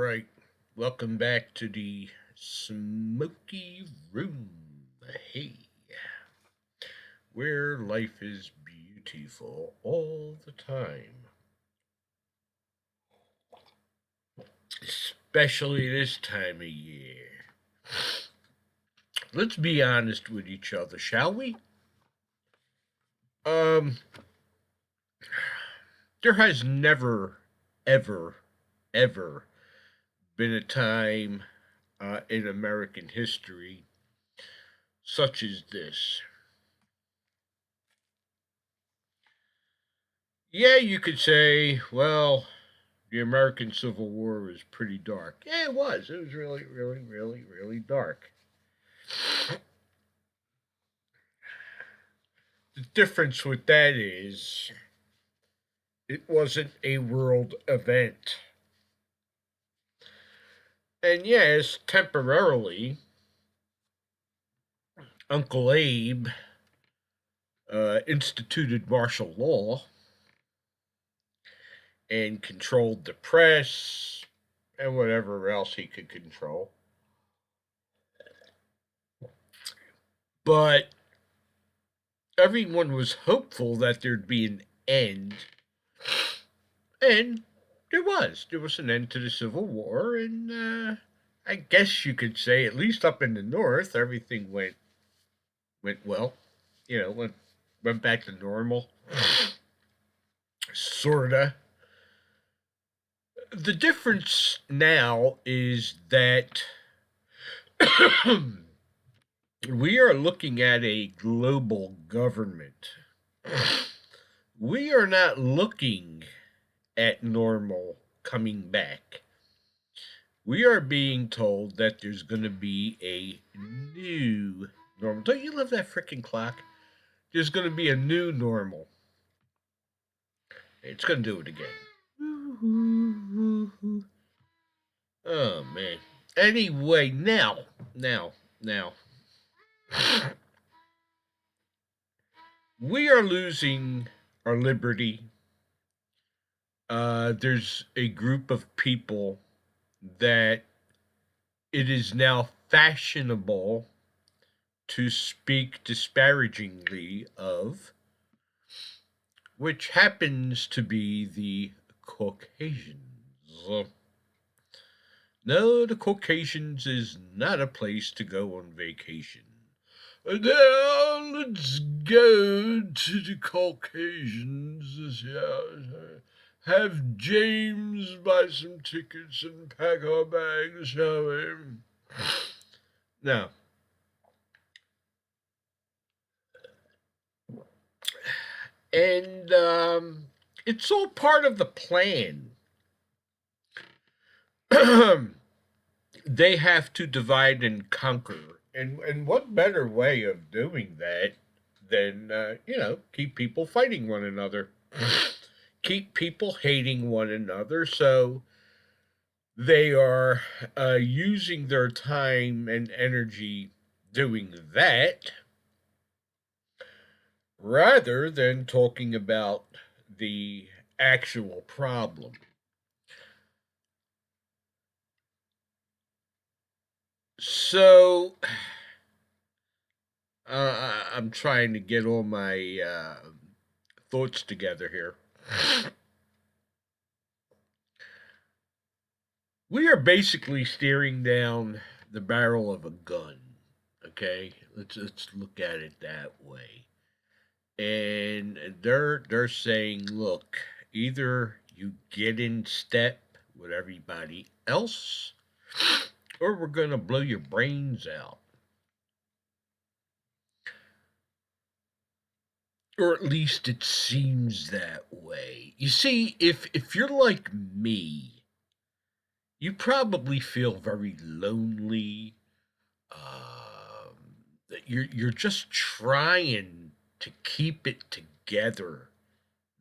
right. Welcome back to the Smoky Room. Hey, where life is beautiful all the time. Especially this time of year. Let's be honest with each other, shall we? Um, there has never, ever, ever been a time in American history such as this. Yeah, you could say, well, the American Civil War was pretty dark. Yeah, it was. It was really, really, really, really dark. The difference with that is it wasn't a world event. And yes, temporarily, Uncle Abe instituted martial law and controlled the press and whatever else he could control. But everyone was hopeful that there'd be an end. And there was. There was an end to the Civil War, and I guess you could say, at least up in the North, everything went well. Went back to normal, sorta. The difference now is that we are looking at a global government. We are not looking at normal coming back. We are being told that there's going to be a new normal. Don't you love that freaking clock? There's going to be a new normal. It's going to do it again. Oh, man. Anyway, now. We are losing our liberty. There's a group of people that it is now fashionable to speak disparagingly of, which happens to be the Caucasians. No, the Caucasians is not a place to go on vacation. Now let's go to the Caucasians this year. Have James buy some tickets and pack our bags, shall we? No. And it's all part of the plan. They have to divide and conquer. And what better way of doing that than, keep people fighting one another? Keep people hating one another. So they are using their time and energy doing that rather than talking about the actual problem. So I'm trying to get all my thoughts together here. We are basically staring down the barrel of a gun. Okay, let's look at it that way. And they're saying, look, either you get in step with everybody else, or we're gonna blow your brains out. Or at least it seems that way. You see, if you're like me, you probably feel very lonely. You're just trying to keep it together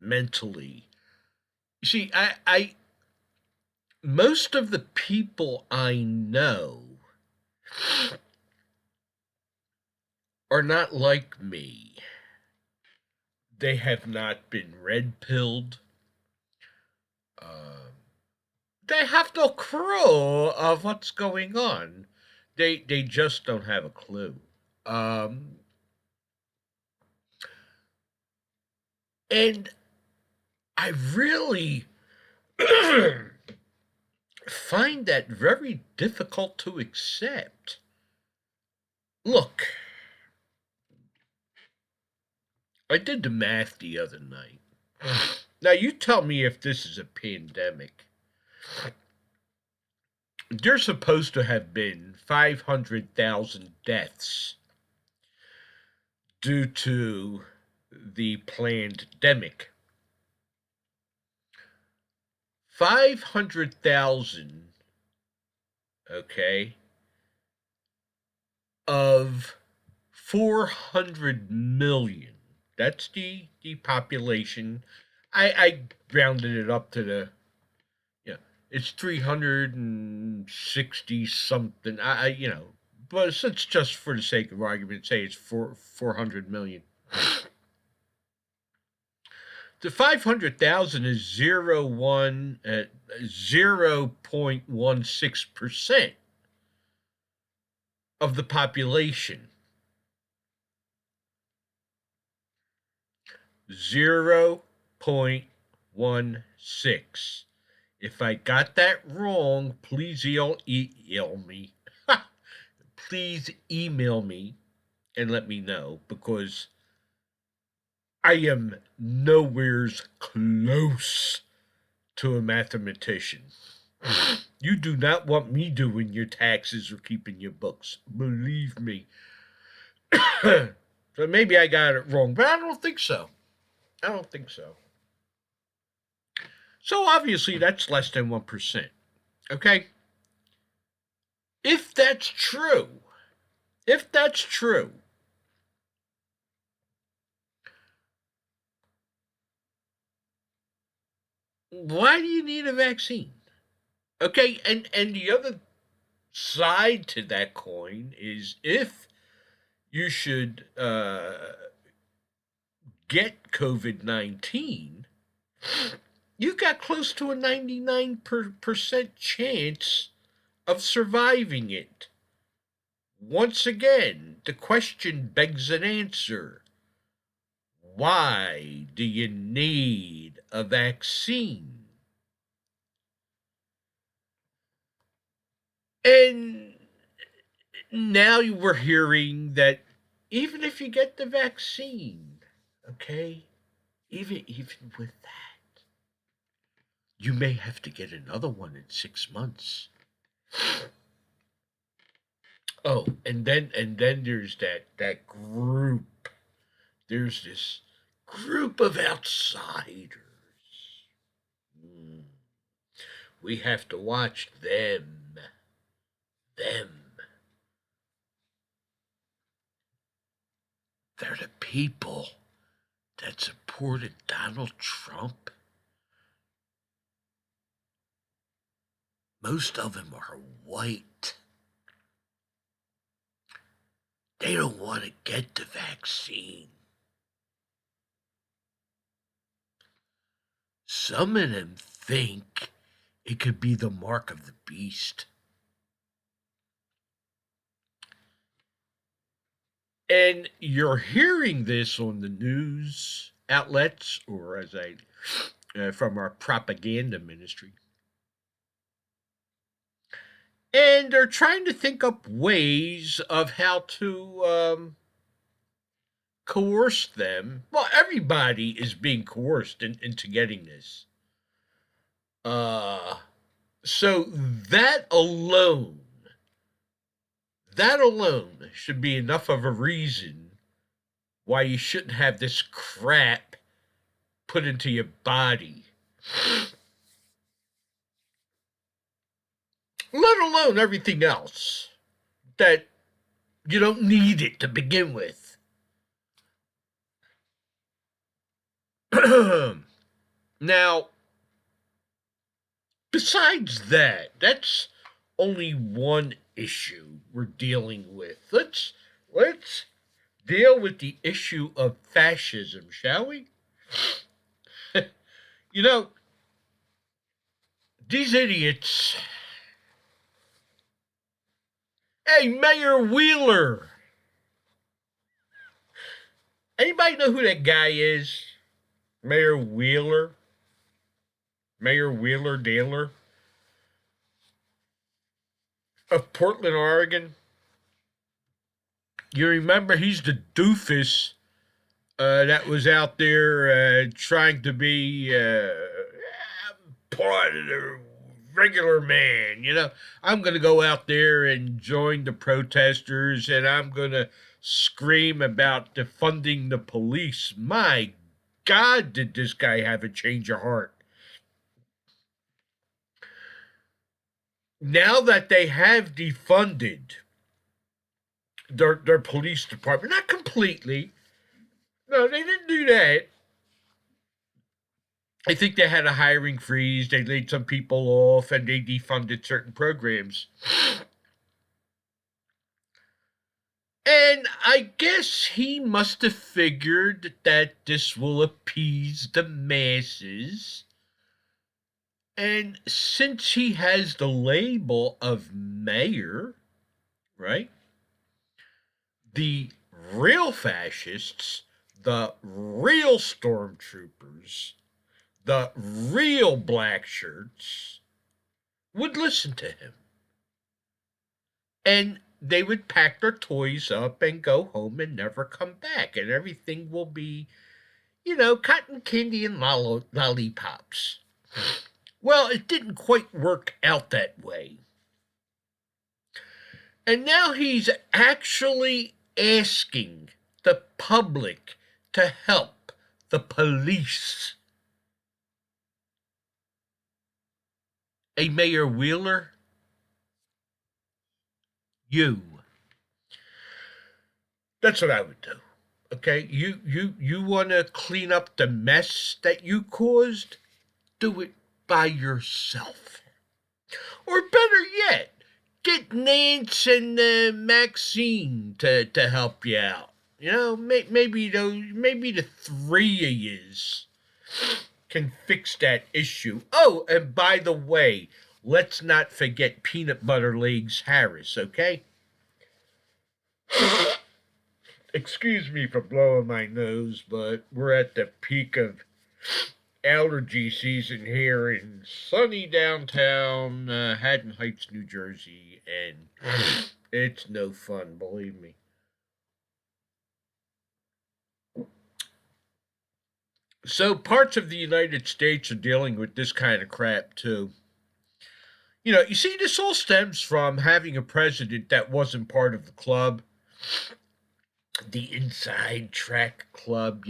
mentally. You see, I most of the people I know are not like me. They have not been red pilled. Uh, they have no clue of what's going on. They just don't have a clue. Um, and I really find that very difficult to accept. Look, I did the math the other night. Now, you tell me if this is a pandemic. There's supposed to have been 500,000 deaths due to the pandemic. 500,000, okay, of 400 million. That's the population. I rounded it up to the, yeah, it's 360 something. But since just for the sake of argument, say it's 400 million. The 500,000 is 0.16% of the population. 0.16. If I got that wrong, please email me. Please email me and let me know, because I am nowheres close to a mathematician. You do not want me doing your taxes or keeping your books. Believe me. So maybe I got it wrong, but I don't think so. I don't think so. So obviously that's less than 1%. Okay? If that's true, why do you need a vaccine? Okay, and the other side to that coin is, if you should get COVID-19, you got close to a 99% chance of surviving it. Once again, the question begs an answer. Why do you need a vaccine? And now we're hearing that even if you get the vaccine, okay, even with that, you may have to get another one in 6 months. Oh, and then there's that group. There's this group of outsiders. Mm. We have to watch them. Them. They're the people that supported Donald Trump. Most of them are white. They don't want to get the vaccine. Some of them think it could be the mark of the beast. And you're hearing this on the news outlets, or from our propaganda ministry. And they're trying to think up ways of how to coerce them. Well, everybody is being coerced into getting this. So that alone should be enough of a reason why you shouldn't have this crap put into your body. Let alone everything else that you don't need it to begin with. Now, besides that, that's only one issue we're dealing with. Let's deal with the issue of fascism, shall we? You know, These idiots. Hey, Mayor Wheeler. Anybody know who that guy is? Mayor Wheeler? Mayor Wheeler Daler of Portland, Oregon. You remember he's the doofus that was out there trying to be part of the regular man. I'm going to go out there and join the protesters, and I'm going to scream about defunding the police. My God, did this guy have a change of heart? Now that they have defunded their police department, not completely. No, they didn't do that. I think they had a hiring freeze. They laid some people off and they defunded certain programs. And I guess he must have figured that this will appease the masses. And since he has the label of mayor, right? The real fascists, the real stormtroopers, the real black shirts would listen to him. And they would pack their toys up and go home and never come back. And everything will be, cotton candy and lollipops. Well, it didn't quite work out that way. And now he's actually asking the public to help the police. A Mayor Wheeler, that's what I would do. Okay, you want to clean up the mess that you caused? Do it by yourself. Or better yet, get Nance and Maxine to help you out. Maybe the three of yous can fix that issue. Oh, and by the way, let's not forget Peanut Butter Legs Harris, okay? Excuse me for blowing my nose, but we're at the peak of allergy season here in sunny downtown Haddon Heights, New Jersey, and it's no fun, believe me. So parts of the United States are dealing with this kind of crap too. You see, this all stems from having a president that wasn't part of the club, the Inside Track Club.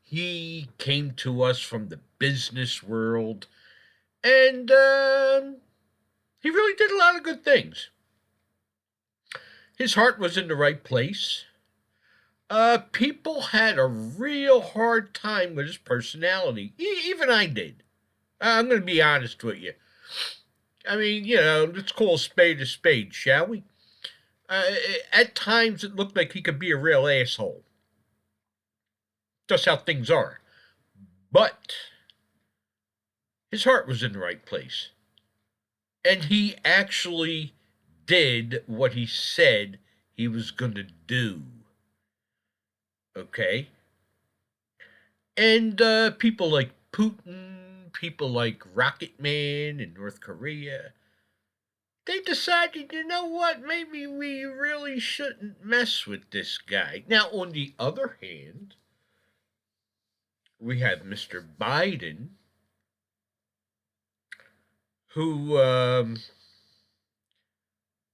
He came to us from the business world, and he really did a lot of good things. His heart was in the right place. People had a real hard time with his personality. Even I did. I'm going to be honest with you. I mean, let's call a spade, shall we? At times, it looked like he could be a real asshole. Just how things are. But his heart was in the right place. And he actually did what he said he was going to do. Okay? And people like Putin, people like Rocket Man in North Korea, they decided, you know what, maybe we really shouldn't mess with this guy. Now, on the other hand, we have Mr. Biden, who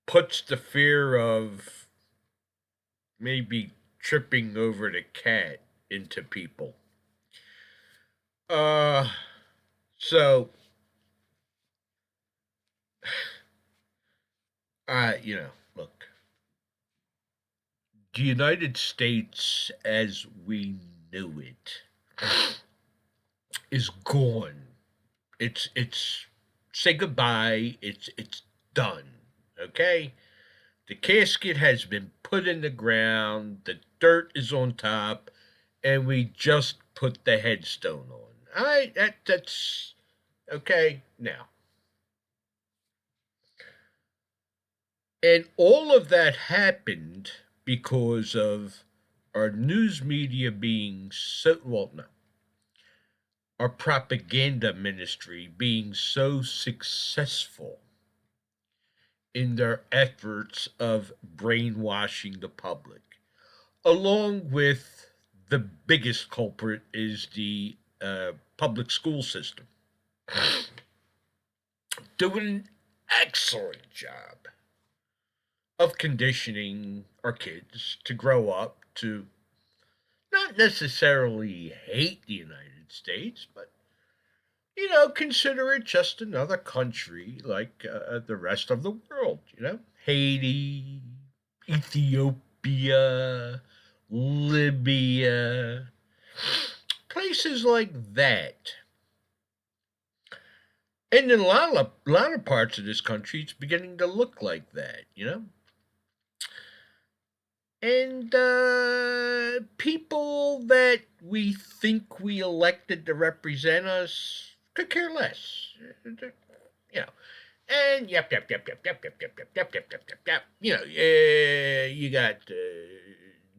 puts the fear of maybe tripping over the cat into people. So, look, the United States as we knew it is gone. It's say goodbye. It's done. Okay? The casket has been put in the ground, the dirt is on top, and we just put the headstone on. All right, that's okay now. And all of that happened because of our news media being so, well, no, our propaganda ministry being so successful in their efforts of brainwashing the public, along with the biggest culprit is the public school system, doing an excellent job of conditioning our kids to grow up to not necessarily hate the United States, but consider it just another country like the rest of the world. Haiti, Ethiopia, Libya, places like that. And in a lot of parts of this country, it's beginning to look like that. And people that we think we elected to represent us could care less. You know, and yep. You got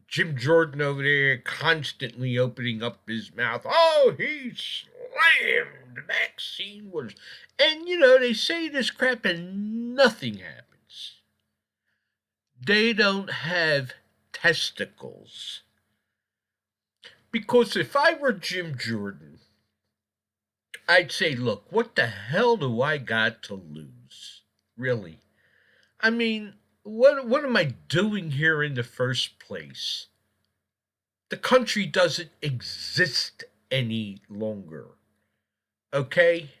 Jim Jordan over there constantly opening up his mouth. Oh, he slammed the vaccine was, and they say this crap and nothing happens. They don't have testicles. Because if I were Jim Jordan, I'd say, look, what the hell do I got to lose? Really? I mean, what am I doing here in the first place? The country doesn't exist any longer. Okay?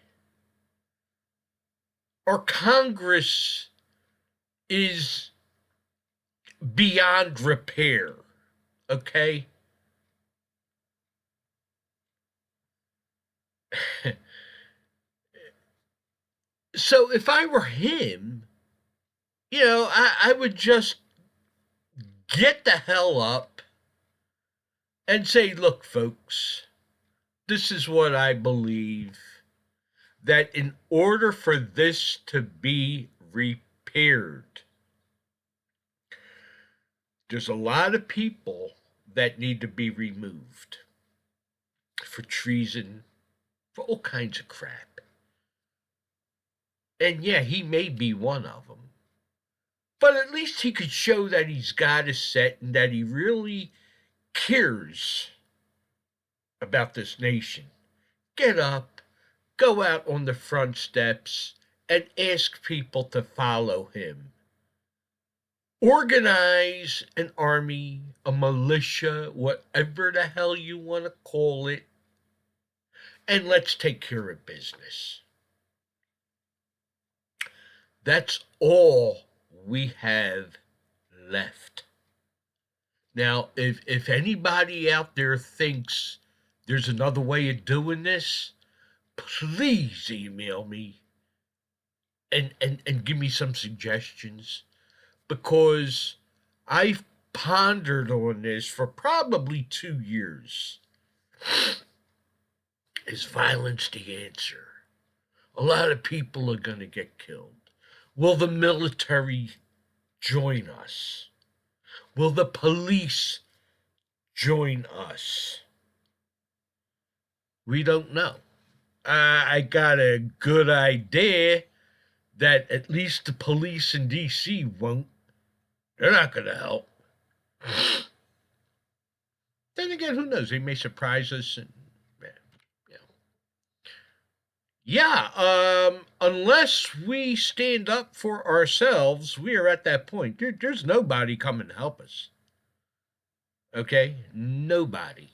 Our Congress is beyond repair. Okay? So if I were him, I would just get the hell up and say, look, folks, this is what I believe, that in order for this to be repaired, there's a lot of people that need to be removed for treason, for all kinds of crap. And yeah, he may be one of them. But at least he could show that he's got a set and that he really cares about this nation. Get up, go out on the front steps, and ask people to follow him. Organize an army, a militia, whatever the hell you want to call it, and let's take care of business. That's all we have left. Now, if anybody out there thinks there's another way of doing this, please email me and give me some suggestions, because I've pondered on this for probably 2 years. Is violence the answer? A lot of people are going to get killed. Will the military join us? Will the police join us? We don't know. I got a good idea that at least the police in D.C. won't. They're not going to help. Then again, who knows? They may surprise us. And, unless we stand up for ourselves, we are at that point. There's nobody coming to help us. Okay? Nobody.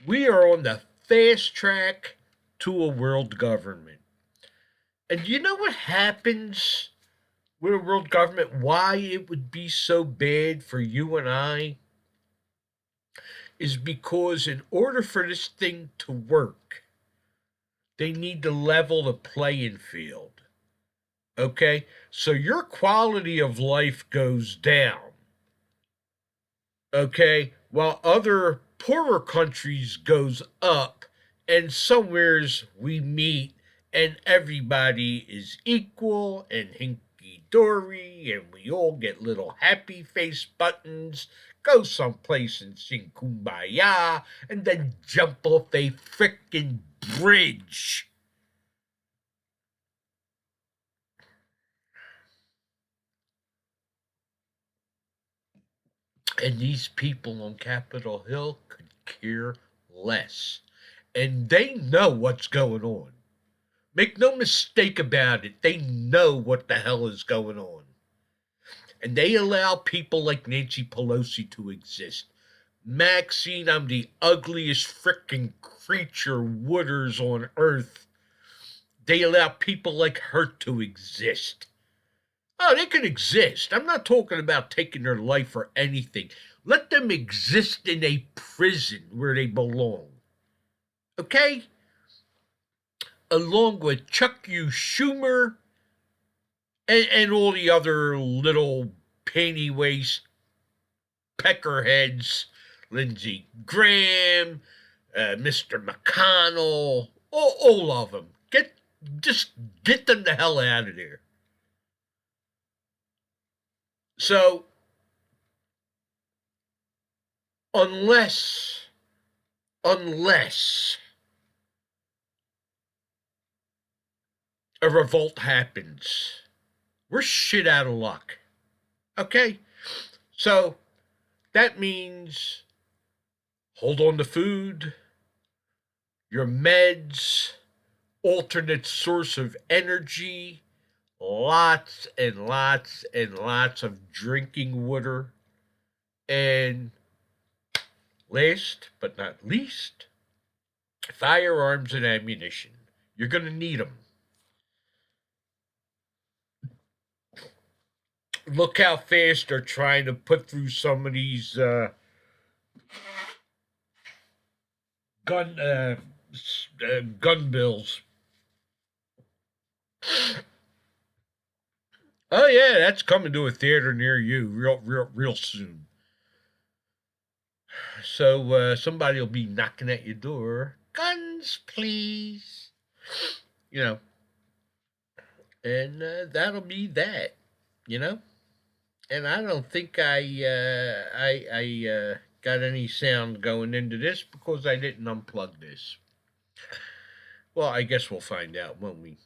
We are on the fast track to a world government. And you know what happens with a world government? Why it would be so bad for you and I? Is because in order for this thing to work, they need to level the playing field. Okay? So your quality of life goes down. Okay? While other poorer countries goes up, and somewheres we meet and everybody is equal and hinky hunky-dory, and we all get little happy face buttons, go someplace and sing Kumbaya, and then jump off a frickin' bridge. And these people on Capitol Hill could care less. And they know what's going on. Make no mistake about it, they know what the hell is going on. And they allow people like Nancy Pelosi to exist. Maxine, I'm the ugliest frickin' creature wooders on earth. They allow people like her to exist. Oh, they can exist. I'm not talking about taking their life or anything. Let them exist in a prison where they belong. Okay? Along with Chuck U. Schumer and all the other little panty waist peckerheads, Lindsey Graham, Mr. McConnell, all of them. Just get them the hell out of there. So, unless a revolt happens, we're shit out of luck. Okay? So, that means hold on to food, your meds, alternate source of energy, lots and lots and lots of drinking water, and last but not least, firearms and ammunition. You're going to need them. Look how fast they're trying to put through some of these gun bills. Oh yeah, that's coming to a theater near you real soon. So somebody will be knocking at your door. Guns, please. You know, and that'll be that. You know, and I don't think I got any sound going into this because I didn't unplug this. Well, I guess we'll find out, won't we?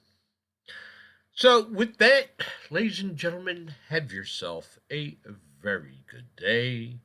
So, with that, ladies and gentlemen, have yourself a very good day.